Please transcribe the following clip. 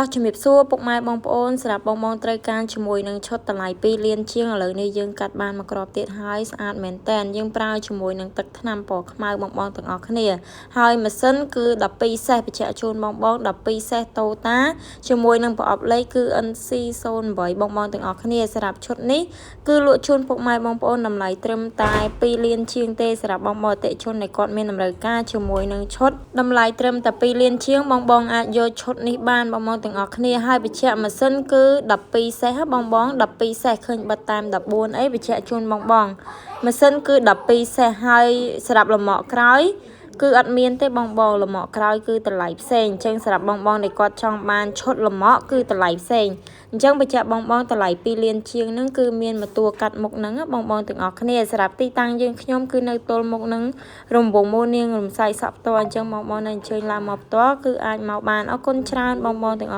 សជំរាបសួរពុកម៉ែបងប្អូនសម្រាប់បងៗត្រូវការជាមួយនឹងឈុតតម្លៃ2លានជាងឥឡូវនេះយើងកាត់បានមកក្របទៀតហើយស្អាតមែនតើយើងប្រើជាមួយនឹងទឹកថ្នាំពណ៌ខ្មៅបងៗទាំងអស់គ្នាហើយម៉ាស៊ីនគឺ12សេសបញ្ជាក់ជូនបង12សេសតូតាជាមួយនឹងប្រអប់លេខគឺ NC08 បងទាំងអស់គ្នាសម្រាប់ឈុតនេះគឺលក់ជូនពុកម៉ែបងប្អូនតម្លៃត្រឹមតែ2លានជាងទេសម្រាប់បងអតិថិជនដែលគាត់មានតម្រូវការជាមួយនឹងឈុតតម្លៃត្រឹមតែ2លានជាងបងអាចយកឈុតនេះបានបងទាំងអស់គ្នាហើយបញ្ជាក់ម៉ាស៊ីនគឺ12សេសបង12សេសឃើញបិទតាម14អីបញ្ជាក់ជូនបងម៉ាស៊ីនគឺ12សេសហើយសម្រាប់លំអកក្រោយគឺអត់មានទេបងលំអកក្រោយគឺតម្លៃផ្សេងអញ្ចឹងសម្រាប់បងដែលគាត់ចង់បានឈុតលំអកគឺតម្លៃផ្សេងអញ្ចឹងបញ្ជាក់បងតម្លៃ2លានជាងហ្នឹងគឺមានមួយតួកាត់មុខហ្នឹងបងទាំងអស់គ្នាសម្រាប់ទីតាំងយើងខ្ញុំគឺនៅទល់មុខហ្នឹងរង្វង់មួនាងរំសាយសក់ផ្ទាល់អញ្ចឹងបងនៅអញ្ជើញឡើងមកផ្ទាល់គឺអាចមកបានអរគុណច្រើនបងទាំងអស់